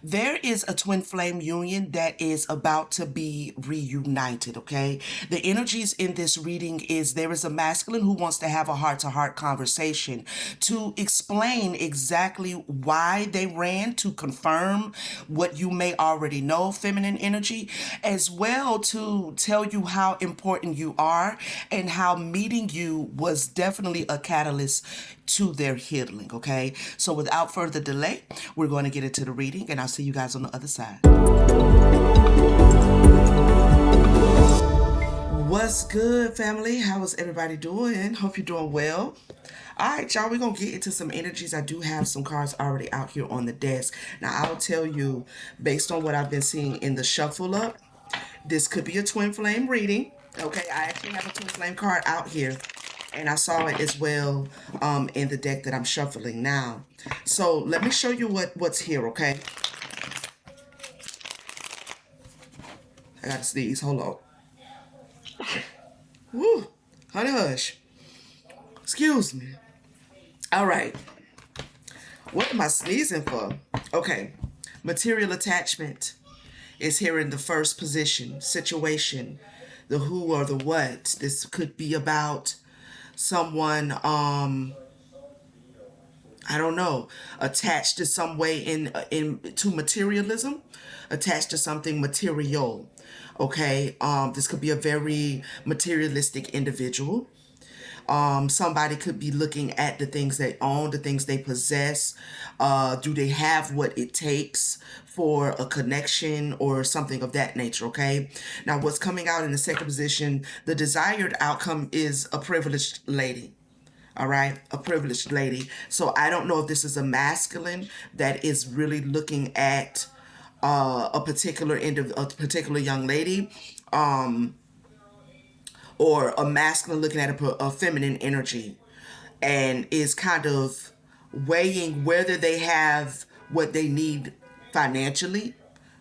There is a twin flame union that is about to be reunited, okay? The energies in this reading is there is a masculine who wants to have a heart-to-heart conversation to explain exactly why they ran, to confirm what you may already know, feminine energy, as well to tell you how important you are and how meeting you was definitely a catalyst to their healing, okay? So without further delay, we're going to get into the reading and I'll see you guys on the other side. What's good, family? How is everybody doing? Hope you're doing well. All right, y'all, we're going to get into some energies. I do have some cards already out here on the desk. Now, I'll tell you, based on what I've been seeing in the shuffle up, this could be a twin flame reading. Okay, I actually have a twin flame card out here, and I saw it as well in the deck that I'm shuffling now. So let me show you what's here, okay? I gotta sneeze. Hold on. Woo, honey hush. Excuse me. All right. What am I sneezing for? Okay. Material attachment is here in the first position. Situation, the who or the what. This could be about someone, I don't know, attached to some way in to materialism, attached to something material. Okay. This could be a very materialistic individual. Somebody could be looking at the things they own, the things they possess. Do they have what it takes for a connection or something of that nature? Okay. Now, what's coming out in the second position, the desired outcome is a privileged lady. All right, a privileged lady. So I don't know if this is a masculine that is really looking at a particular young lady, or a masculine looking at a feminine energy, and is kind of weighing whether they have what they need financially,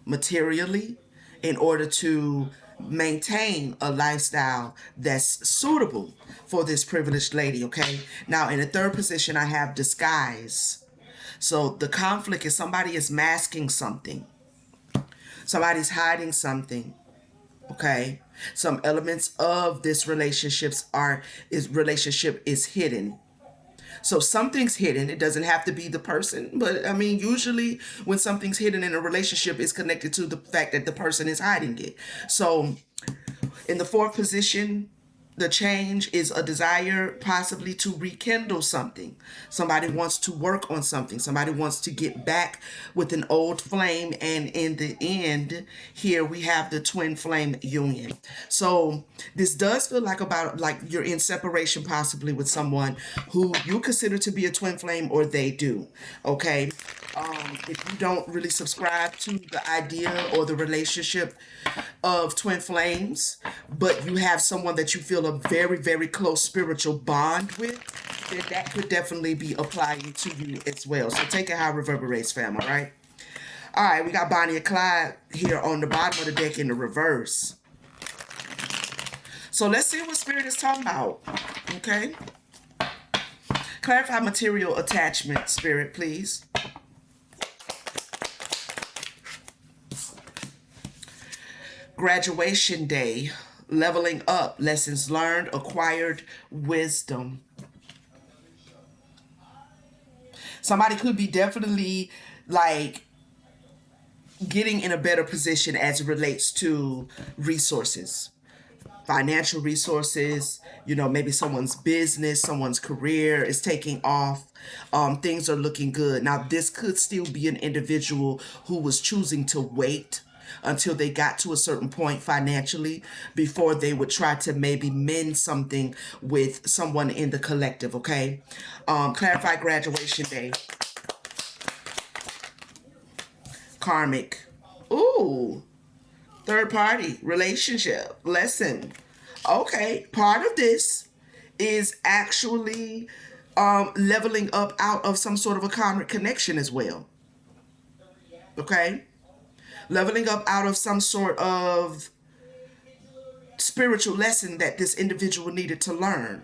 materially, in order to maintain a lifestyle that's suitable for this privileged lady, okay? Now, in the third position, I have disguise. So the conflict is somebody is masking something. Somebody's hiding something. Okay, some elements of this relationship is hidden. So something's hidden. It doesn't have to be the person, but I mean, usually when something's hidden in a relationship, it's connected to the fact that the person is hiding it. So in the fourth position, the change is a desire possibly to rekindle something. Somebody wants to work on something. Somebody wants to get back with an old flame. And in the end, here we have the twin flame union. So this does feel like you're in separation possibly with someone who you consider to be a twin flame, or they do. Okay. If you don't really subscribe to the idea or the relationship of twin flames, but you have someone that you feel a very, very close spiritual bond with, then that could definitely be applying to you as well. So take it how it reverberates, fam, all right? All right, we got Bonnie and Clyde here on the bottom of the deck in the reverse. So let's see what Spirit is talking about, okay? Clarify material attachment, Spirit, please. Graduation day, leveling up, lessons learned, acquired wisdom. Somebody could be definitely like getting in a better position as it relates to resources, financial resources. Maybe someone's business, someone's career is taking off. Things are looking good. Now, this could still be an individual who was choosing to wait until they got to a certain point financially before they would try to maybe mend something with someone in the collective, okay? Clarify graduation day. Karmic. Ooh. Third party. Relationship. Lesson. Okay. Part of this is actually leveling up out of some sort of a karmic connection as well. Okay? Leveling up out of some sort of spiritual lesson that this individual needed to learn.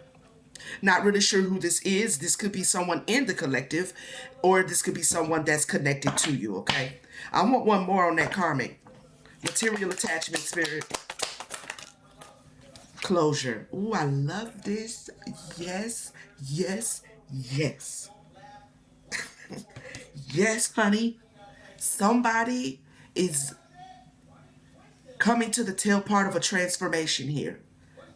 Not really sure who this is. This could be someone in the collective, or this could be someone that's connected to you, okay? I want one more on that karmic. Material attachment spirit. Closure. Ooh, I love this. Yes, yes, yes. Yes, honey. Somebody is coming to the tail part of a transformation here.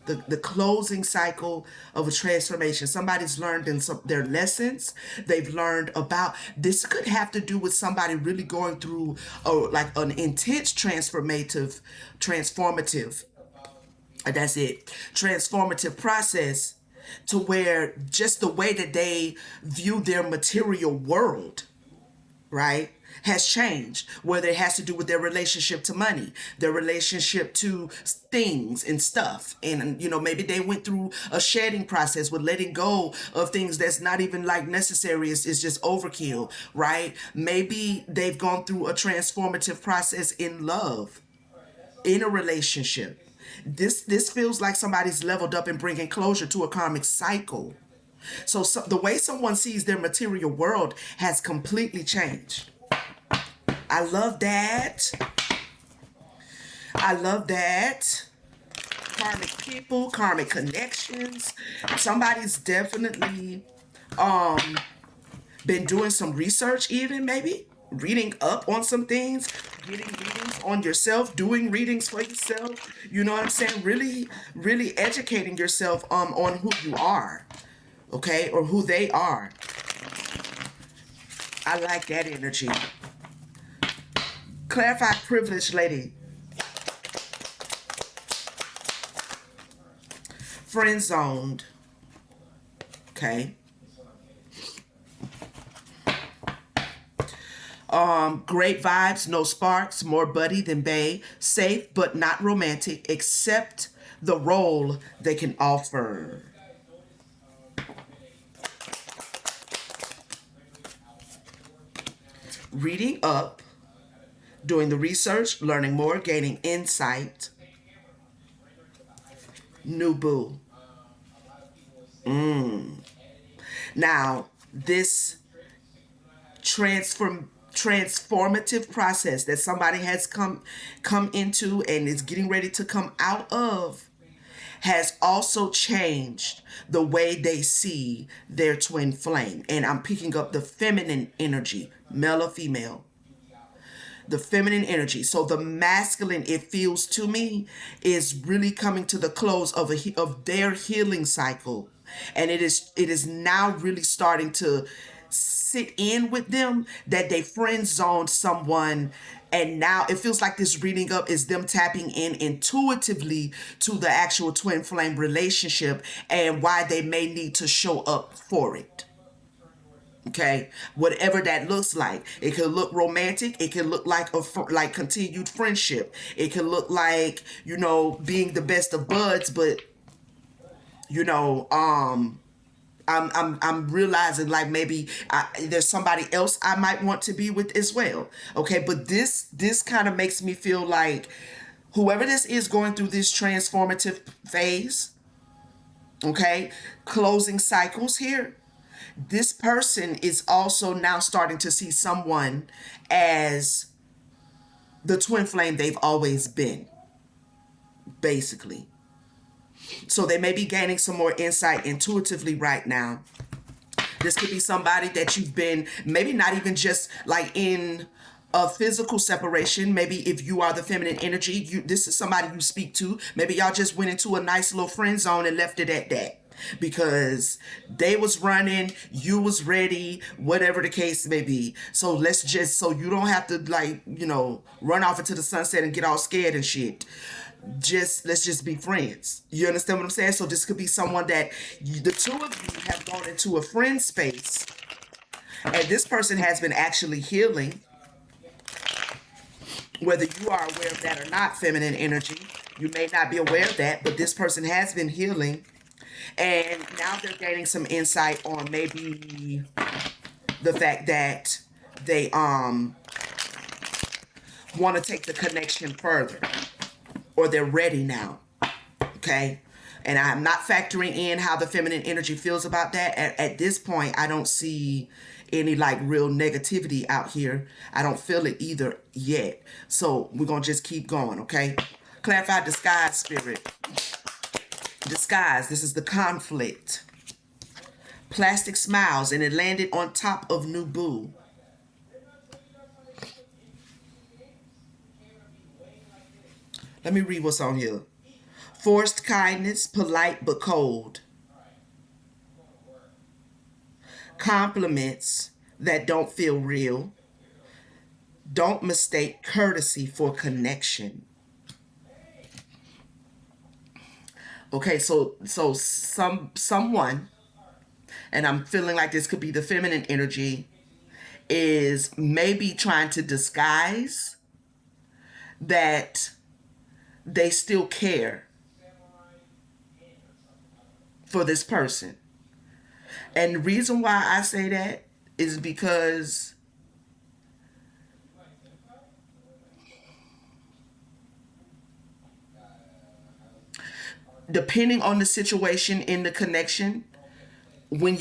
The closing cycle of a transformation. Somebody's learned in their lessons. They've learned about this. Could have to do with somebody really going through like an intense transformative, that's it, transformative process, to where just the way that they view their material world, right, has changed, whether it has to do with their relationship to money, their relationship to things and stuff. And, maybe they went through a shedding process with letting go of things that's not even like necessary. It's just overkill, right? Maybe they've gone through a transformative process in love, in a relationship. This feels like somebody's leveled up and bringing closure to a karmic cycle. So the way someone sees their material world has completely changed. I love that. I love that. Karmic people, karmic connections. Somebody's definitely been doing some research, even maybe reading up on some things, getting readings on yourself, doing readings for yourself. You know what I'm saying? Really, really educating yourself on who you are, okay, or who they are. I like that energy. Clarified privilege, lady. Friend zoned. Okay. Great vibes, no sparks, more buddy than bae, safe but not romantic, accept the role they can offer. Reading up, doing the research, learning more, gaining insight. New boo. Now, this transformative process that somebody has come into and is getting ready to come out of has also changed the way they see their twin flame. And I'm picking up the feminine energy, male or female. The feminine energy. So the masculine, it feels to me, is really coming to the close of their healing cycle, and it is now really starting to sit in with them that they friend zoned someone. And now it feels like this reading up is them tapping in intuitively to the actual twin flame relationship and why they may need to show up for it. Okay, whatever that looks like. It could look romantic. It could look like like continued friendship. It could look like, being the best of buds. But you know I'm realizing like maybe there's somebody else I might want to be with as well. Okay, but this kind of makes me feel like whoever this is going through this transformative phase, okay, closing cycles here, this person is also now starting to see someone as the twin flame they've always been, basically. So they may be gaining some more insight intuitively right now. This could be somebody that you've been, maybe not even just like in a physical separation. Maybe if you are the feminine energy, this is somebody you speak to. Maybe y'all just went into a nice little friend zone and left it at that. Because they was running, you was ready, whatever the case may be. So so you don't have to run off into the sunset and get all scared and shit. Let's just be friends. You understand what I'm saying? So this could be someone that the two of you have gone into a friend space, and this person has been actually healing. Whether you are aware of that or not, feminine energy, you may not be aware of that, but this person has been healing. And now they're gaining some insight on maybe the fact that they want to take the connection further, or they're ready now. Okay? And I'm not factoring in how the feminine energy feels about that. At this point, I don't see any like real negativity out here. I don't feel it either yet. So we're going to just keep going, okay? Clarify disguise, spirit. Disguise, this is the conflict. Plastic smiles, and it landed on top of Nubu. Let me read what's on here. Forced kindness, polite but cold. Compliments that don't feel real. Don't mistake courtesy for connection. Okay, so someone, and I'm feeling like this could be the feminine energy, is maybe trying to disguise that they still care for this person. And the reason why I say that is because depending on the situation in the connection, when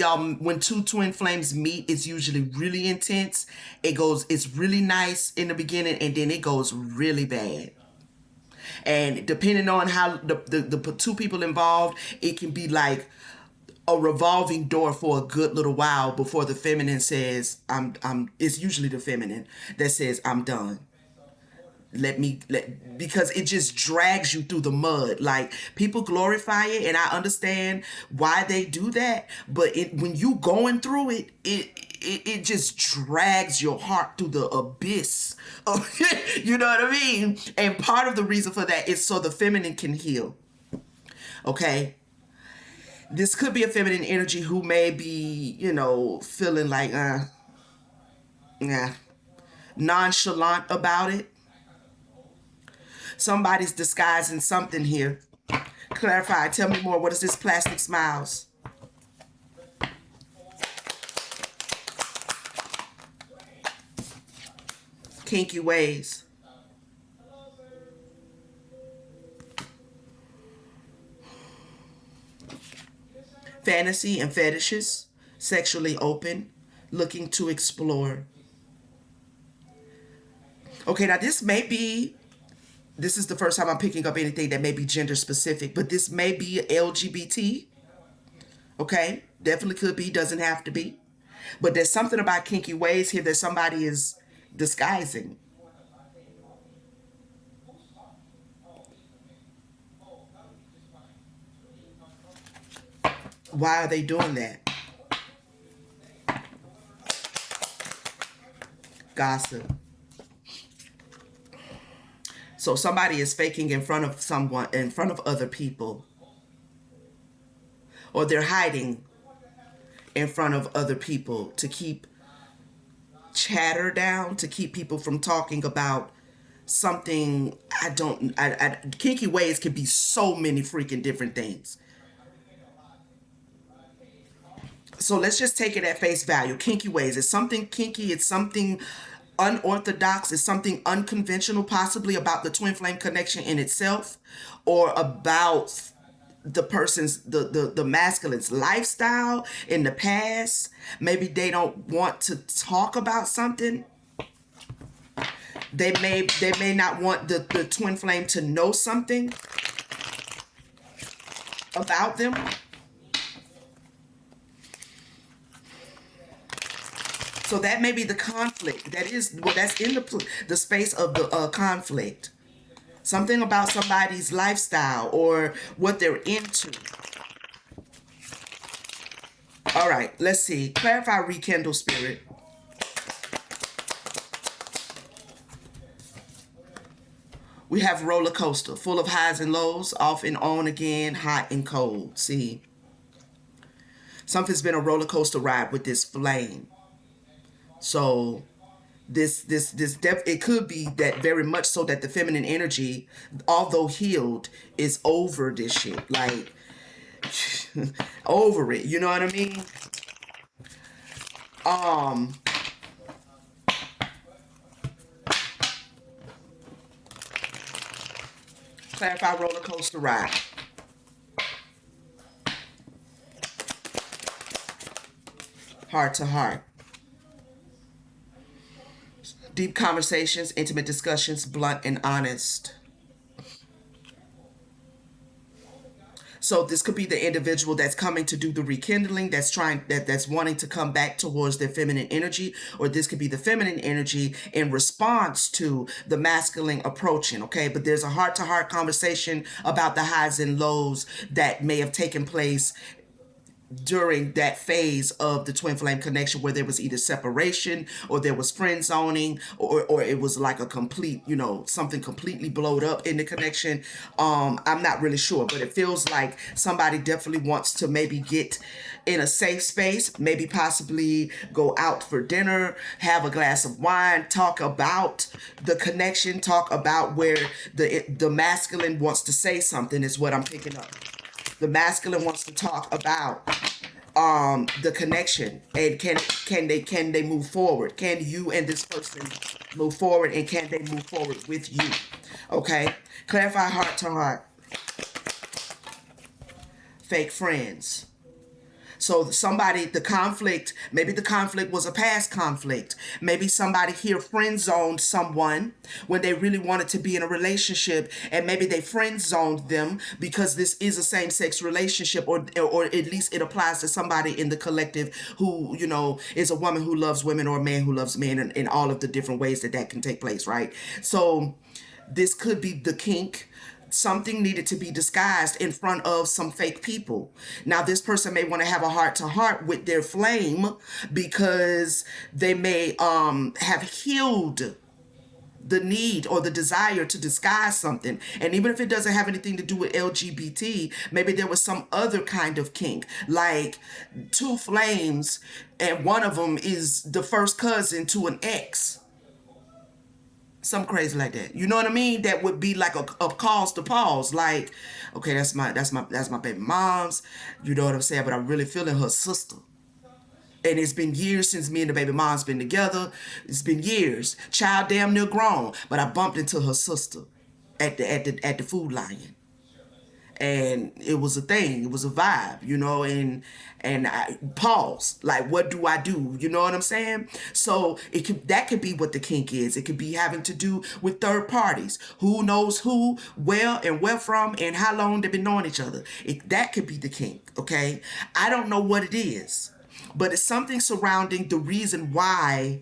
two twin flames meet, it's usually really intense. It's really nice in the beginning, and then it goes really bad. And depending on how the two people involved, it can be like a revolving door for a good little while before the feminine says, I'm it's usually the feminine that says, I'm done. Because it just drags you through the mud. Like, people glorify it, and I understand why they do that, but when you going through it just drags your heart through the abyss. You know what I mean? And part of the reason for that is so the feminine can heal. Okay, this could be a feminine energy who may be, feeling like yeah, nonchalant about it. Somebody's disguising something here. Clarify. Tell me more. What is this plastic smiles? Kinky ways. Fantasy and fetishes. Sexually open. Looking to explore. Okay, now this is the first time I'm picking up anything that may be gender specific, but this may be LGBT. Okay, definitely could be, doesn't have to be. But there's something about kinky ways here that somebody is disguising. Why are they doing that? Gossip. So somebody is faking in front of someone, in front of other people, or they're hiding in front of other people to keep chatter down, to keep people from talking about something. Kinky ways can be so many freaking different things. So let's just take it at face value. Kinky ways. It's something kinky. It's something unorthodox. It's something unconventional, possibly about the twin flame connection in itself, or about the person's the masculine's lifestyle in the past. Maybe they don't want to talk about something. They may not want the twin flame to know something about them. So that may be the conflict. That's in the space of the conflict. Something about somebody's lifestyle or what they're into. All right, let's see. Clarify, rekindle, spirit. We have roller coaster, full of highs and lows, off and on again, hot and cold. See, something's been a roller coaster ride with this flame. So it could be that, very much so, that the feminine energy, although healed, is over this shit. Like, over it. You know what I mean? Um, Clarify roller coaster ride. heart to heart. Deep conversations, intimate discussions, blunt and honest. So this could be the individual that's coming to do the rekindling, that's wanting to come back towards their feminine energy, or this could be the feminine energy in response to the masculine approaching, okay? But there's a heart-to-heart conversation about the highs and lows that may have taken place during that phase of the twin flame connection, where there was either separation or there was friend zoning, or it was like a complete, something completely blowed up in the connection. I'm not really sure, but it feels like somebody definitely wants to maybe get in a safe space, maybe possibly go out for dinner, have a glass of wine, talk about the connection, talk about where the masculine wants to say something, is what I'm picking up. The masculine wants to talk about the connection, and can they move forward? Can you and this person move forward, and can they move forward with you? Okay. Clarify heart to heart. Fake friends. So maybe the conflict was a past conflict. Maybe somebody here friend zoned someone when they really wanted to be in a relationship, and maybe they friend zoned them because this is a same sex relationship, or at least it applies to somebody in the collective who, is a woman who loves women, or a man who loves men, and in all of the different ways that can take place, right? So this could be the kink. Something needed to be disguised in front of some fake people. Now, this person may want to have a heart to heart with their flame because they may have healed the need or the desire to disguise something. And even if it doesn't have anything to do with LGBT, maybe there was some other kind of kink, like two flames, and one of them is the first cousin to an ex. Some crazy like that. You know what I mean? That would be like a cause to pause. Like, okay, that's my baby mom's. You know what I'm saying? But I'm really feeling her sister. And it's been years since me and the baby mom's been together. It's been years. Child damn near grown. But I bumped into her sister at the Food Lion, and it was a thing. It was a vibe, and I pause. Like, what do I do? You know what I'm saying? So that could be what the kink is. It could be having to do with third parties. Who knows who, where, and where from, and how long they've been knowing each other. That could be the kink. Okay, I don't know what it is, but it's something surrounding the reason why,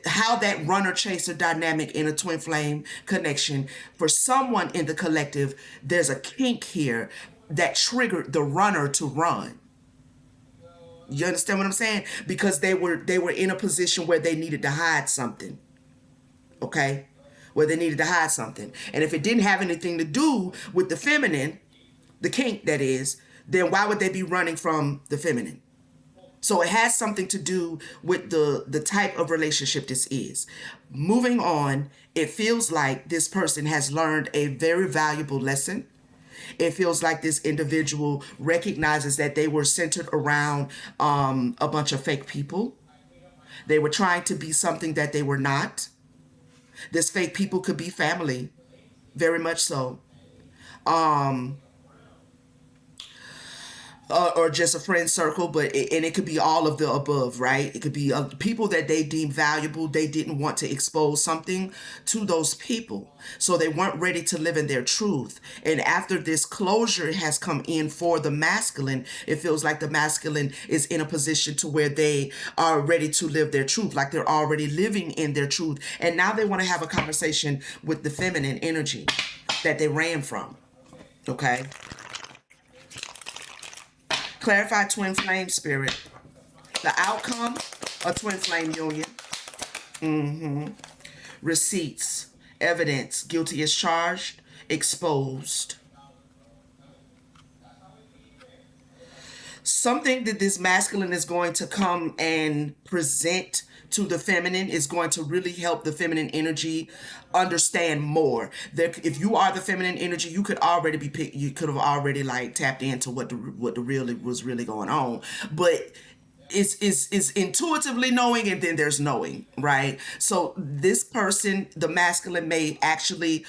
how that runner chaser dynamic in a twin flame connection. For someone in the collective, there's a kink here that triggered the runner to run. You understand what I'm saying? Because they were in a position where they needed to hide something. Okay? Where they needed to hide something. And if it didn't have anything to do with the feminine, the kink that is, then why would they be running from the feminine? So it has something to do with the type of relationship this is. Moving on, it feels like this person has learned a very valuable lesson. It feels like this individual recognizes that they were centered around a bunch of fake people. They were trying to be something that they were not. This fake people could be family, very much so. Um, or just a friend circle, and it could be all of the above, right? It could be people that they deem valuable. They didn't want to expose something to those people, so they weren't ready to live in their truth. And after this closure has come in for the masculine, it feels like the masculine is in a position to where they are ready to live their truth, like they're already living in their truth, and now they want to have a conversation with the feminine energy that they ran from. Okay. Clarify twin flame spirit. The outcome of twin flame union. Receipts, evidence, guilty as charged, exposed. Something that this masculine is going to come and present to the feminine is going to really help the feminine energy understand more. That if you are the feminine energy, you could already you could have already like tapped into what the really was really going on. But it's intuitively knowing, and then there's knowing, right? So this person, the masculine, may actually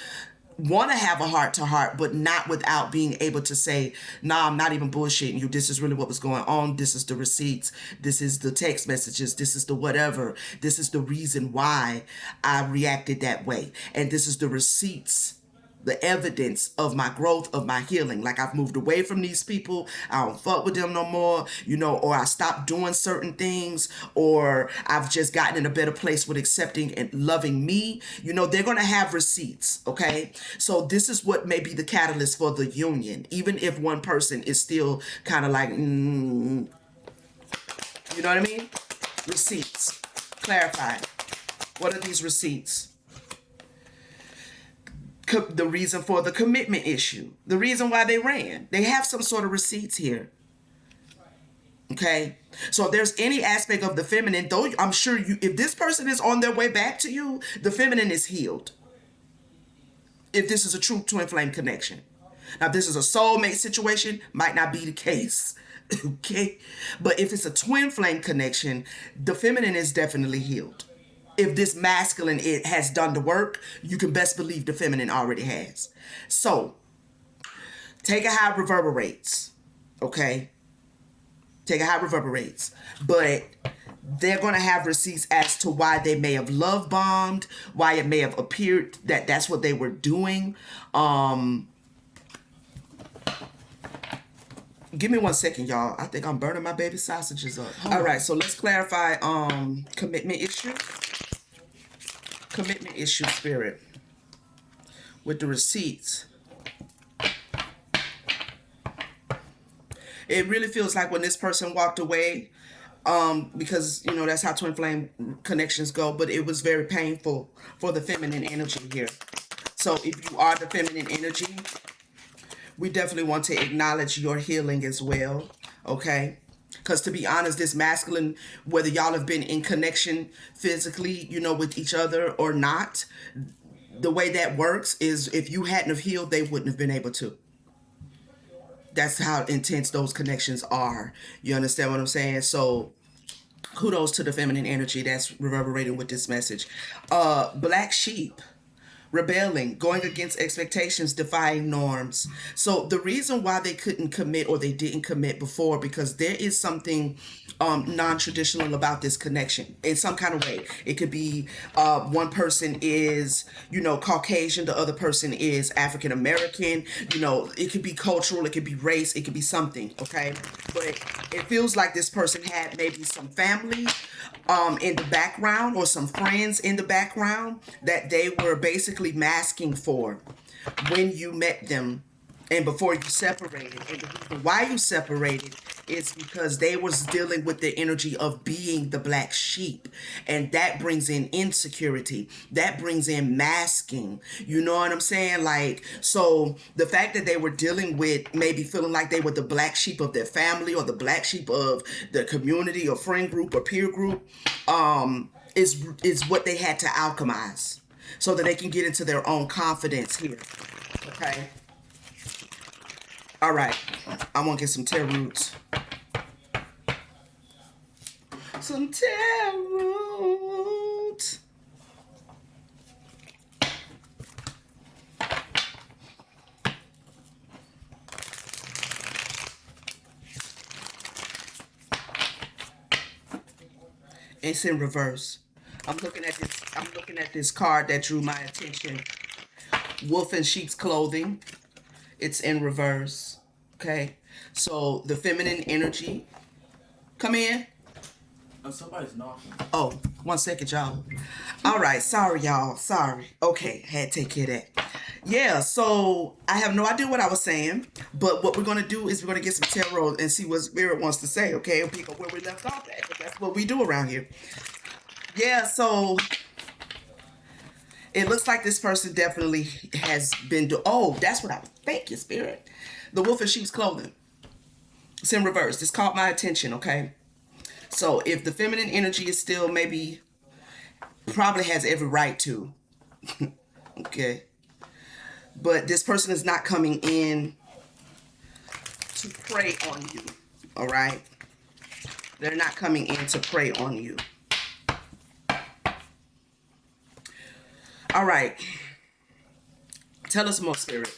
want to have a heart to heart, but not without being able to say, nah, I'm not even bullshitting you. This is really what was going on. This is the receipts. This is the text messages. This is the whatever. This is the reason why I reacted that way. And this is the receipts, the evidence of my growth, of my healing. Like, I've moved away from these people. I don't fuck with them no more, or I stopped doing certain things, or I've just gotten in a better place with accepting and loving me. They're going to have receipts. Okay. So this is what may be the catalyst for the union, even if one person is still kind of like, you know what I mean? Receipts. Clarify. What are these receipts? The reason for the commitment issue, the reason why they ran. They have some sort of receipts here. Okay. So if there's any aspect of the feminine, though I'm sure if this person is on their way back to you, the feminine is healed. If this is a true twin flame connection. Now, if this is a soulmate situation, might not be the case. Okay. But if it's a twin flame connection, the feminine is definitely healed. If this masculine it has done the work, you can best believe the feminine already has. So, take it how it reverberates. Okay? Take it how it reverberates. But they're going to have receipts as to why they may have love bombed, why it may have appeared that that's what they were doing. Give me 1 second, y'all. I think I'm burning my baby sausages up. All right, so let's clarify commitment issue. Commitment issue, spirit, with the receipts. It really feels like when this person walked away, because that's how twin flame connections go, but it was very painful for the feminine energy here. So if you are the feminine energy, we definitely want to acknowledge your healing as well. Okay. Because to be honest, this masculine, whether y'all have been in connection physically, with each other or not, the way that works is if you hadn't have healed, they wouldn't have been able to. That's how intense those connections are. You understand what I'm saying? So kudos to the feminine energy that's reverberating with this message. Black sheep. Rebelling, going against expectations, defying norms. So the reason why they couldn't commit or they didn't commit before, because there is something non-traditional about this connection in some kind of way. It could be one person is, Caucasian, the other person is African American. It could be cultural, it could be race, it could be something, okay? But it feels like this person had maybe some family in the background or some friends in the background that they were basically masking for when you met them and before you separated. And the reason why you separated is because they was dealing with the energy of being the black sheep, and that brings in insecurity, that brings in masking. You know what I'm saying? Like, so the fact that they were dealing with maybe feeling like they were the black sheep of their family or the black sheep of the community or friend group or peer group is what they had to alchemize so that they can get into their own confidence here. Okay. All right, I want to get some tear roots. Some tear roots. It's in reverse. I'm looking at this card that drew my attention. Wolf in sheep's clothing. It's in reverse. Okay. So the feminine energy. Come in. Oh, somebody's knocking. Oh, 1 second, y'all. All right. Sorry, y'all. Sorry. Okay. Had to take care of that. Yeah. So I have no idea what I was saying, but what we're going to do is we're going to get some tarot and see what Spirit wants to say. Okay. And pick up where we left off at. That's what we do around here. Yeah. So it looks like this person definitely has been oh, that's what I was thinking, Spirit. The wolf in sheep's clothing. It's in reverse. This caught my attention, okay? So if the feminine energy is still maybe, probably has every right to, okay? But this person is not coming in to prey on you, all right? They're not coming in to prey on you. All right. Tell us more, Spirit.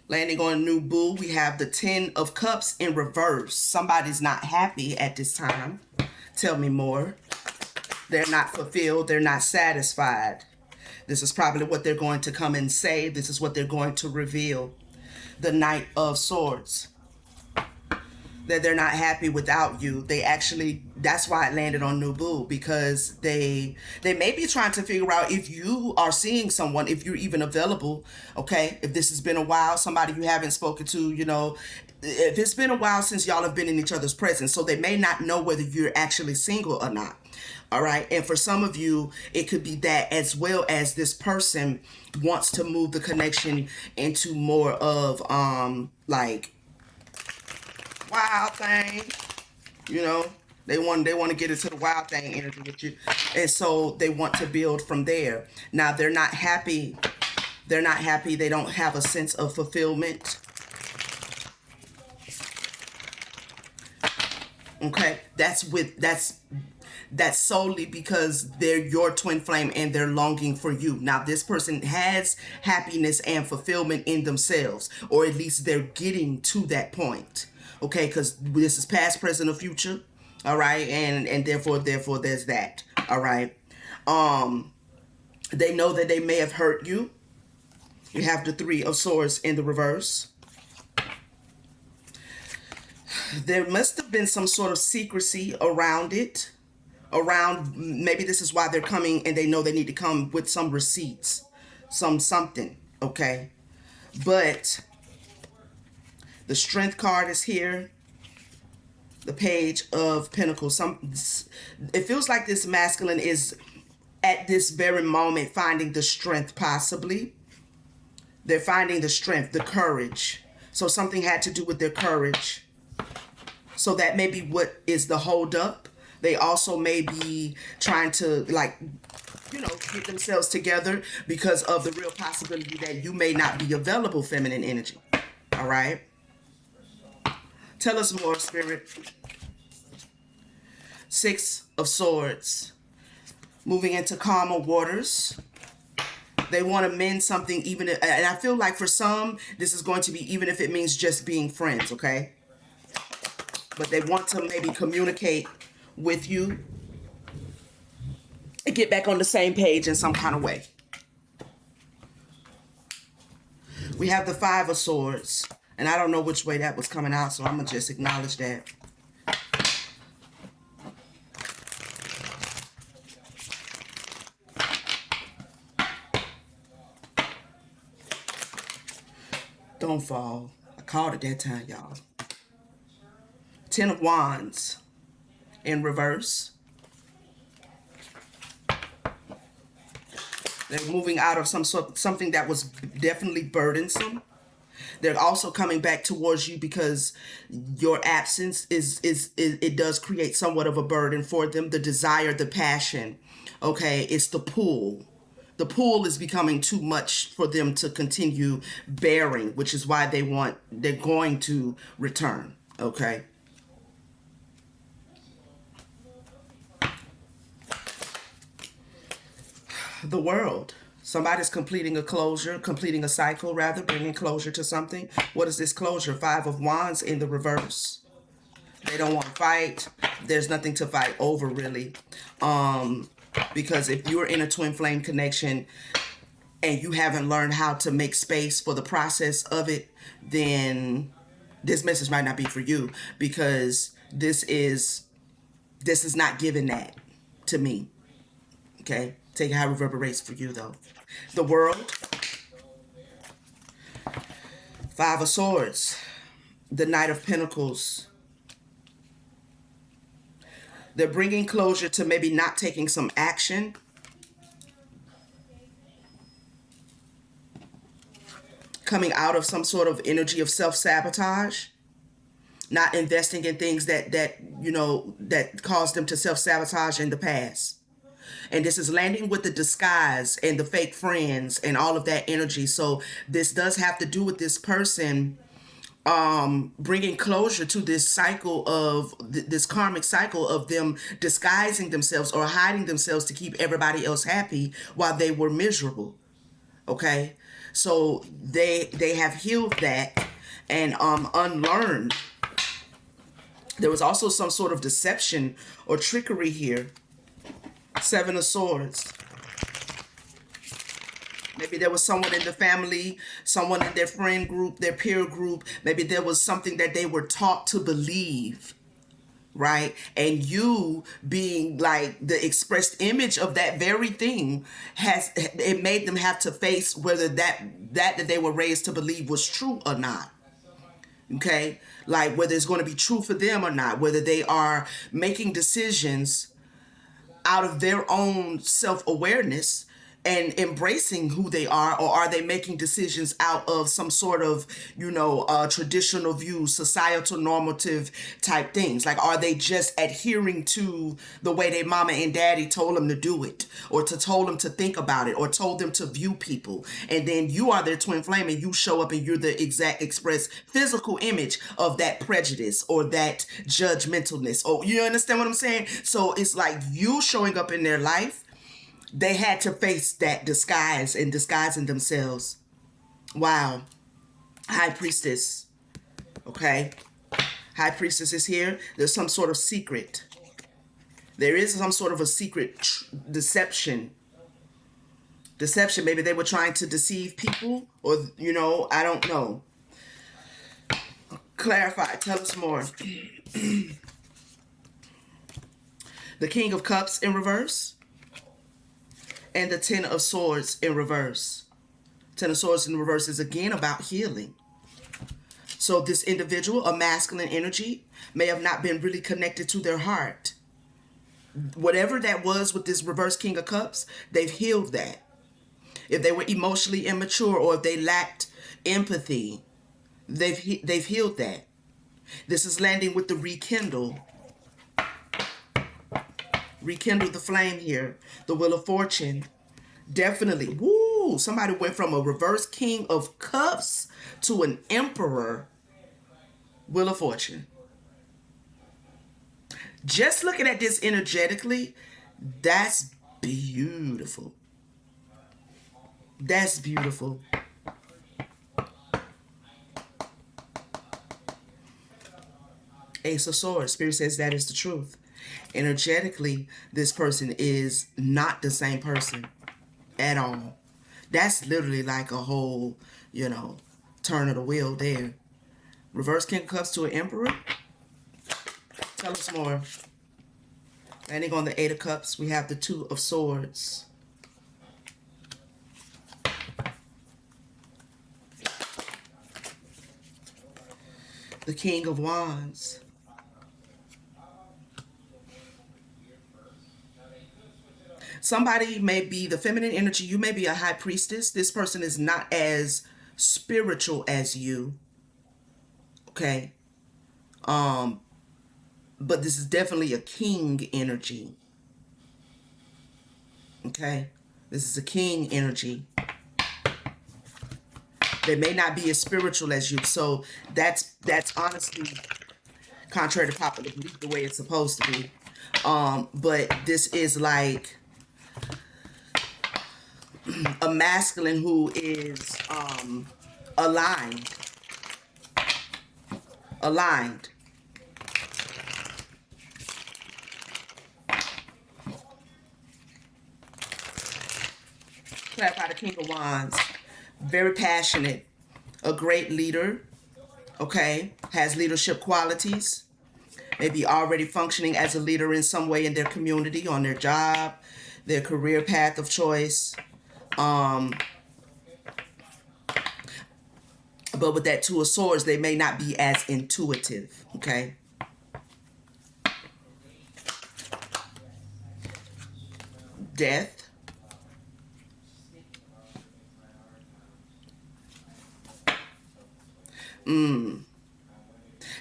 Landing on new boo, we have the 10 of Cups in reverse. Somebody's not happy at this time. Tell me more. They're not fulfilled. They're not satisfied. This is probably what they're going to come and say. This is what they're going to reveal. The Knight of Swords. That they're not happy without you. They actually, that's why it landed on new boo, because they may be trying to figure out if you are seeing someone, if you're even available. Okay, if this has been a while, somebody you haven't spoken to, if it's been a while since y'all have been in each other's presence, so they may not know whether you're actually single or not. All right, and for some of you it could be that, as well as this person wants to move the connection into more of like wild thing, they want to get into the wild thing energy with you, and so they want to build from there. Now they're not happy. They don't have a sense of fulfillment. Okay, that's solely because they're your twin flame and they're longing for you. Now this person has happiness and fulfillment in themselves, or at least they're getting to that point. Okay, because this is past, present, or future. All right, and therefore there's that. All right. They know that they may have hurt you. You have the 3 of Swords in the reverse. There must have been some sort of secrecy around it. Maybe this is why they're coming, and they know they need to come with some receipts, something. Okay, but the Strength card is here. The Page of Pentacles. It feels like this masculine is at this very moment finding the strength, possibly. They're finding the strength, the courage. So something had to do with their courage. So that may be what is the holdup. They also may be trying to, get themselves together because of the real possibility that you may not be available, feminine energy. All right? Tell us more, Spirit. 6 of Swords. Moving into calmer waters. They want to mend something, and I feel like for some, this is going to be even if it means just being friends, okay? But they want to maybe communicate with you and get back on the same page in some kind of way. We have the 5 of Swords, and I don't know which way that was coming out, so I'm going to just acknowledge that. Don't fall. I called it that time, y'all. 10 of Wands in reverse. They're moving out of something that was definitely burdensome. They're also coming back towards you because your absence it does create somewhat of a burden for them. The desire, the passion, okay, it's the pull. The pull is becoming too much for them to continue bearing, which is why they're going to return, okay? The World. Somebody's completing a cycle, rather, bringing closure to something. What is this closure? 5 of Wands in the reverse. They don't want to fight. There's nothing to fight over, really. Because if you're in a twin flame connection and you haven't learned how to make space for the process of it, then this message might not be for you, because this is not giving that to me. Okay? Take how it reverberates for you, though. The World. 5 of Swords. The Knight of Pentacles. They're bringing closure to maybe not taking some action. Coming out of some sort of energy of self-sabotage. Not investing in things that caused them to self-sabotage in the past. And this is landing with the disguise and the fake friends and all of that energy. So this does have to do with this person bringing closure to this cycle of this karmic cycle of them disguising themselves or hiding themselves to keep everybody else happy while they were miserable. Okay, so they have healed that and unlearned. There was also some sort of deception or trickery here. Seven of Swords. Maybe there was someone in the family, someone in their friend group, their peer group. Maybe there was something that they were taught to believe, right? And you being like the expressed image of that very thing has it made them have to face whether that they were raised to believe was true or not. Okay? Like whether it's going to be true for them or not, whether they are making decisions out of their own self-awareness and embracing who they are, or are they making decisions out of some sort of traditional views, societal normative type things? Like, are they just adhering to the way their mama and daddy told them to do it, or to told them to think about it, or told them to view people, and then you are their twin flame and you show up and you're the exact express physical image of that prejudice or that judgmentalness? Or you understand what I'm saying? So it's like you showing up in their life, they had to face that disguise and disguising themselves. Wow. High Priestess. Okay. High Priestess is here. There's some sort of secret. There is some sort of a secret deception. Deception. Maybe they were trying to deceive people, or, I don't know. Clarify. Tell us more. The King of Cups in reverse. And the Ten of Swords in reverse. Ten of Swords in reverse is again about healing. So this individual, a masculine energy, may have not been really connected to their heart. Whatever that was with this reverse King of Cups, they've healed that. If they were emotionally immature or if they lacked empathy, they've healed that. This is landing with the rekindle. Rekindle the flame here. The Wheel of Fortune. Definitely. Woo! Somebody went from a reverse King of Cups to an Emperor. Wheel of Fortune. Just looking at this energetically, that's beautiful. That's beautiful. Ace of Swords. Spirit says that is the truth. Energetically, this person is not the same person at all. That's literally like a whole, turn of the wheel there. Reverse King of Cups to an Emperor. Tell us more. Landing on the Eight of Cups, we have the Two of Swords. The King of Wands. Somebody may be the feminine energy. You may be a high priestess. This person is not as spiritual as you. Okay. But this is definitely a king energy. Okay. This is a king energy. They may not be as spiritual as you. So that's honestly contrary to popular belief, the way it's supposed to be. But this is like a masculine who is aligned. Aligned. Clarify the King of Wands. Very passionate. A great leader. Okay. Has leadership qualities. Maybe already functioning as a leader in some way in their community, on their job, their career path of choice. But with that Two of Swords, they may not be as intuitive. Okay. Death.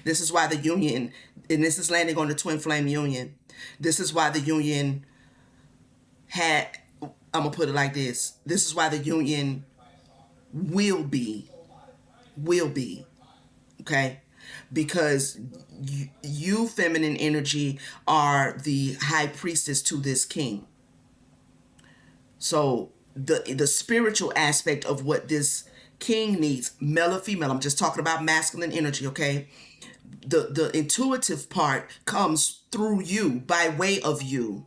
This is why the union, and this is landing on the twin flame union. This is why the union had, I'm going to put it like this. This is why the union will be, okay? Because you feminine energy are the high priestess to this king. So the spiritual aspect of what this king needs, male or female. I'm just talking about masculine energy, okay? The intuitive part comes through you, by way of you.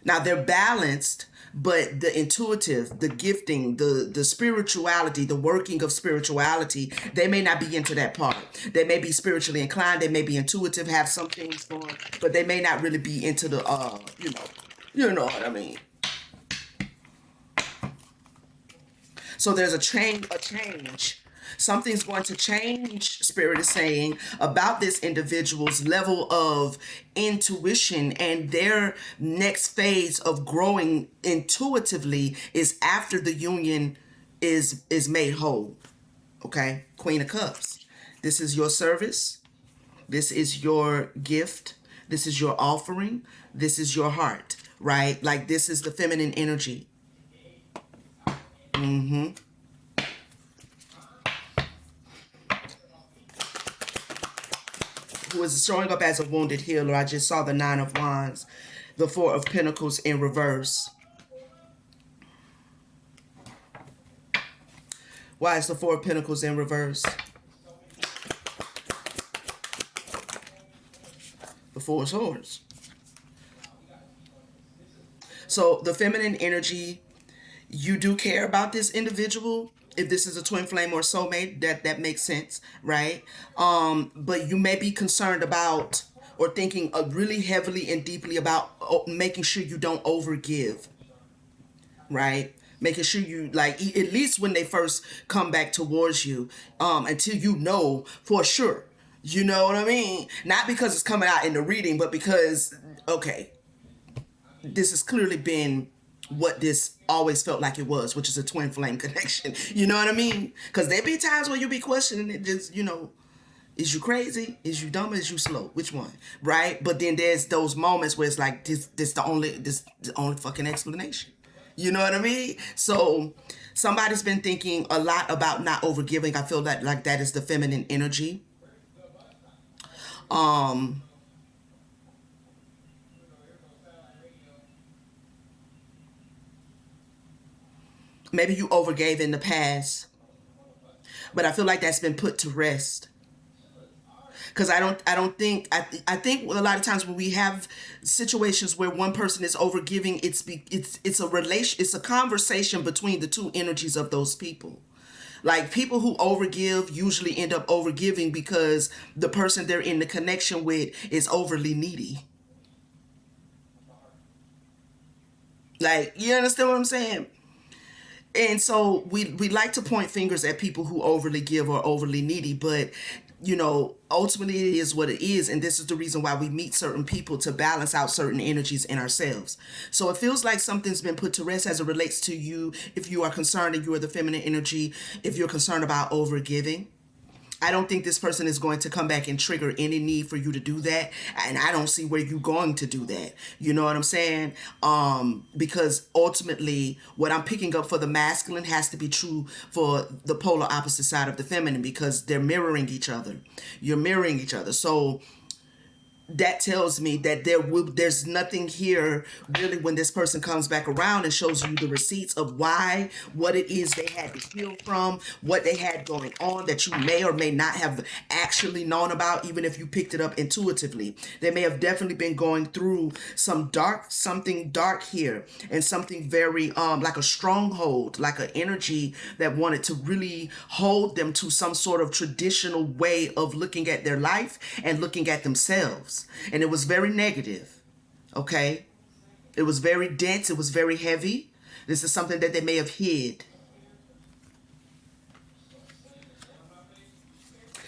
Now they're balanced, but the intuitive, the gifting, the spirituality, the working of spirituality, they may not be into that part. They may be spiritually inclined, they may be intuitive, have some things going, but they may not really be into the you know what I mean. So there's a change. Something's going to change, Spirit is saying, about this individual's level of intuition, and their next phase of growing intuitively is after the union is made whole. Okay? Queen of Cups. This is your service. This is your gift. This is your offering. This is your heart, right? Like this is the feminine energy. Who is showing up as a wounded healer. I just saw the Nine of Wands, the Four of Pentacles in reverse. Why is the Four of Pentacles in reverse? The Four of Swords. So the feminine energy, you do care about this individual. If this is a twin flame or soulmate, that makes sense, right? But you may be concerned about or thinking really heavily and deeply about making sure you don't overgive, right? Making sure you like at least when they first come back towards you, until you know for sure. You know what I mean? Not because it's coming out in the reading, but because okay, this has clearly been what this always felt like it was, which is a twin flame connection. You know what I mean? Because there be times where you be questioning it, just is you crazy? Is you dumb? Is you slow? Which one? Right? But then there's those moments where it's like this the only fucking explanation. You know what I mean? So somebody's been thinking a lot about not overgiving. I feel that like that is the feminine energy. Um Maybe you overgave in the past, but I feel like that's been put to rest. Because I don't think I think a lot of times when we have situations where one person is overgiving, it's a relation, it's a conversation between the two energies of those people. Like people who overgive usually end up overgiving because the person they're in the connection with is overly needy. Like, you understand what I'm saying? And so we like to point fingers at people who overly give or overly needy, but ultimately it is what it is, and this is the reason why we meet certain people to balance out certain energies in ourselves. So it feels like something's been put to rest as it relates to you if you are concerned and you are the feminine energy, if you're concerned about overgiving. I don't think this person is going to come back and trigger any need for you to do that. And I don't see where you're going to do that. You know what I'm saying? Because ultimately, what I'm picking up for the masculine has to be true for the polar opposite side of the feminine because they're mirroring each other. You're mirroring each other. So that tells me that there's nothing here really when this person comes back around and shows you the receipts of why, what it is they had to heal from, what they had going on that you may or may not have actually known about, even if you picked it up intuitively. They may have definitely been going through something dark here, and something very like a stronghold, like an energy that wanted to really hold them to some sort of traditional way of looking at their life and looking at themselves. And it was very negative. Okay? It was very dense. It was very heavy. This is something that they may have hid.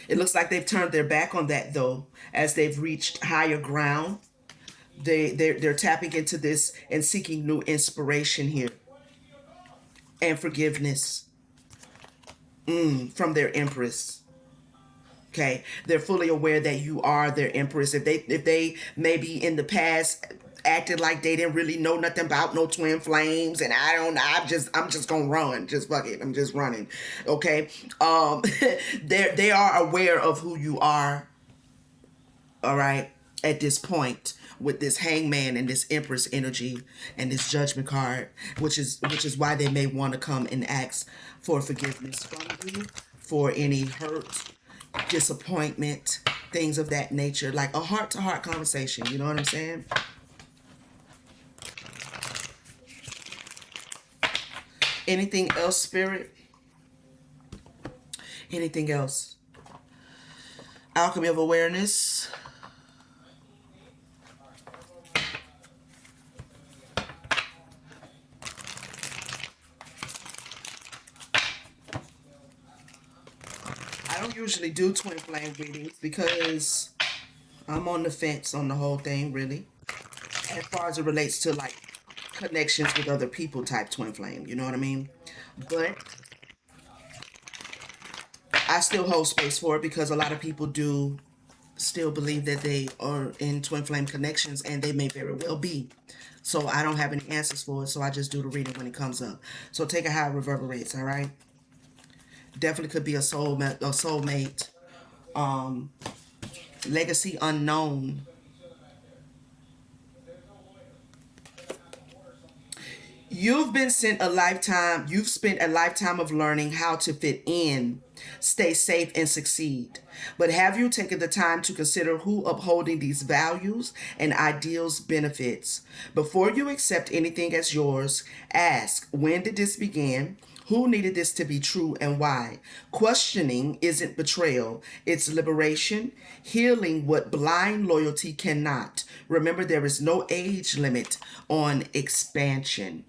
It looks like they've turned their back on that though, as they've reached higher ground. They're tapping into this and seeking new inspiration here and forgiveness from their empress. Okay, they're fully aware that you are their empress. If they maybe in the past acted like they didn't really know nothing about no twin flames, and I'm just gonna run, just fuck it, I'm just running. Okay, they are aware of who you are. All right, at this point, with this hangman and this empress energy and this judgment card, which is why they may want to come and ask for forgiveness from you for any hurt, disappointment, things of that nature, like a heart-to-heart conversation. You know what I'm saying? Anything else, Spirit? Anything else? Alchemy of awareness. I don't usually do twin flame readings because I'm on the fence on the whole thing, really, as far as it relates to like connections with other people type twin flame. You know what I mean? But I still hold space for it because a lot of people do still believe that they are in twin flame connections, and they may very well be. So I don't have any answers for it, so I just do the reading when it comes up. So take it how it reverberates, all right? Definitely could be a soulmate, legacy unknown. You've spent a lifetime of learning how to fit in, stay safe, and succeed. But have you taken the time to consider who upholding these values and ideals benefits? Before you accept anything as yours, ask, when did this begin? Who needed this to be true and why? Questioning isn't betrayal, it's liberation, healing what blind loyalty cannot. Remember, there is no age limit on expansion.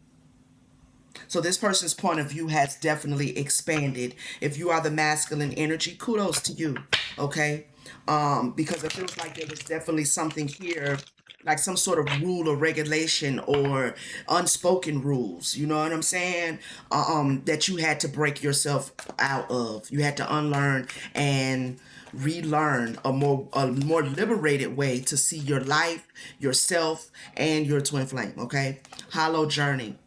So this person's point of view has definitely expanded. If you are the masculine energy, kudos to you. Okay. Because it feels like there was definitely something here, like some sort of rule or regulation or unspoken rules. You know what I'm saying? That you had to break yourself out of. You had to unlearn and relearn a more liberated way to see your life, yourself, and your twin flame. Okay. Hollow journey.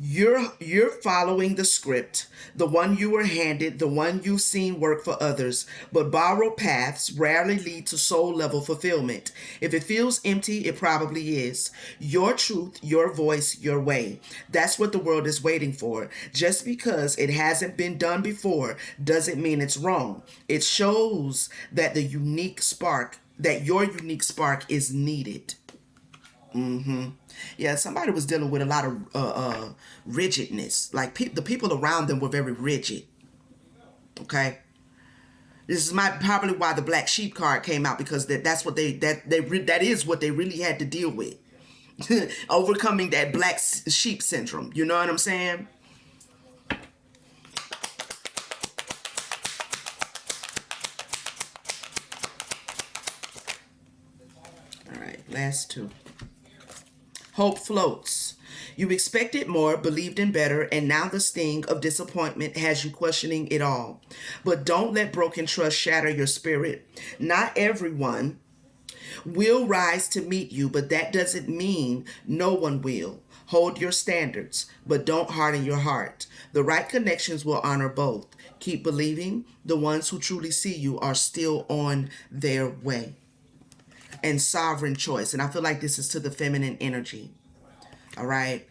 You're following the script, the one you were handed, the one you've seen work for others, but borrowed paths rarely lead to soul level fulfillment. If it feels empty, it probably is. Your truth, your voice, your way. That's what the world is waiting for. Just because it hasn't been done before doesn't mean it's wrong. It shows that your unique spark is needed. Yeah, somebody was dealing with a lot of rigidness. Like the people around them were very rigid. Okay, this is probably why the black sheep card came out, because that is what they really had to deal with, overcoming that black sheep syndrome. You know what I'm saying? All right, last two. Hope floats. You expected more, believed in better, and now the sting of disappointment has you questioning it all. But don't let broken trust shatter your spirit. Not everyone will rise to meet you, but that doesn't mean no one will. Hold your standards, but don't harden your heart. The right connections will honor both. Keep believing. The ones who truly see you are still on their way. And sovereign choice. And I feel like this is to the feminine energy. All right.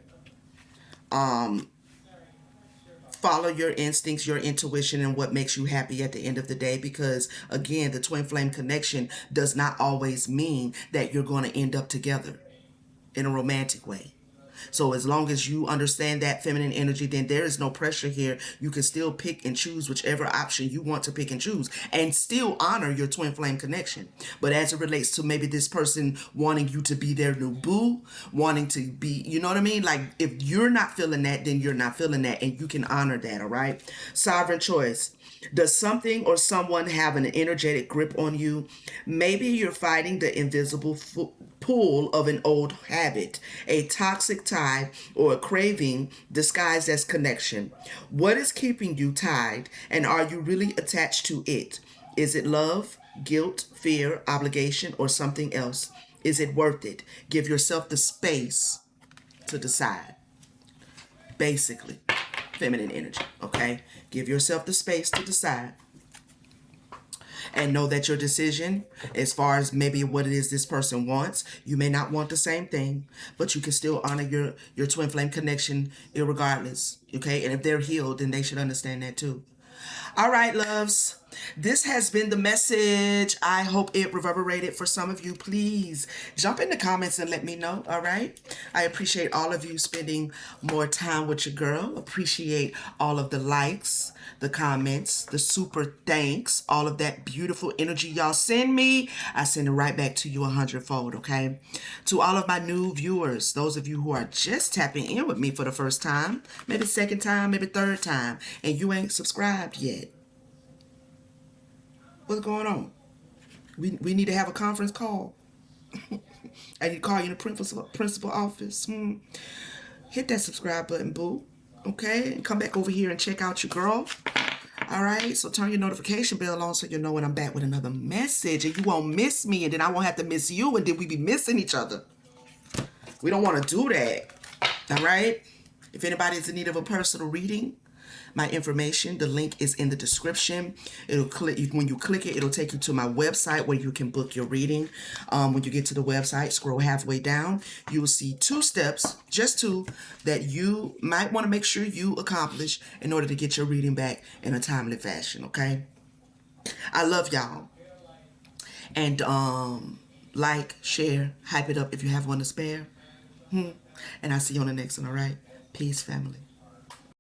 Follow your instincts, your intuition, and what makes you happy at the end of the day. Because again, the twin flame connection does not always mean that you're going to end up together in a romantic way. So as long as you understand that feminine energy, then there is no pressure here. You can still pick and choose whichever option you want to pick and choose, and still honor your twin flame connection. But as it relates to maybe this person wanting you to be their new boo, wanting to be, you know what I mean? Like, if you're not feeling that, then you're not feeling that, and you can honor that, all right? Sovereign choice. Does something or someone have an energetic grip on you? Maybe you're fighting the invisible pull of an old habit, a toxic tie, or a craving disguised as connection. What is keeping you tied, and are you really attached to it? Is it love, guilt, fear, obligation, or something else? Is it worth it? Give yourself the space to decide. Basically, feminine energy, okay? Give yourself the space to decide. And know that your decision, as far as maybe what it is this person wants, you may not want the same thing, but you can still honor your twin flame connection irregardless. Okay, and if they're healed, then they should understand that too. All right, loves. This has been the message. I hope it reverberated for some of you. Please jump in the comments and let me know. All right. I appreciate all of you spending more time with your girl. Appreciate all of the likes, the comments, the super thanks, all of that beautiful energy y'all send me. I send it right back to you 100-fold. Okay. To all of my new viewers, those of you who are just tapping in with me for the first time, maybe second time, maybe third time, and you ain't subscribed yet. What's going on? We need to have a conference call. I need to call you in the principal office. Hit that subscribe button, boo. Okay? And come back over here and check out your girl. All right? So turn your notification bell on so you know when I'm back with another message. And you won't miss me, and then I won't have to miss you, and then we be missing each other. We don't want to do that. All right? If anybody's in need of a personal reading, my information, the link is in the description. It'll click when you click it, it'll take you to my website where you can book your reading. When you get to the website, scroll halfway down, you will see 2 steps, just 2, that you might want to make sure you accomplish in order to get your reading back in a timely fashion. Okay, I love y'all, and like, share, hype it up if you have one to spare. And I'll see you on the next one. All right, peace, family.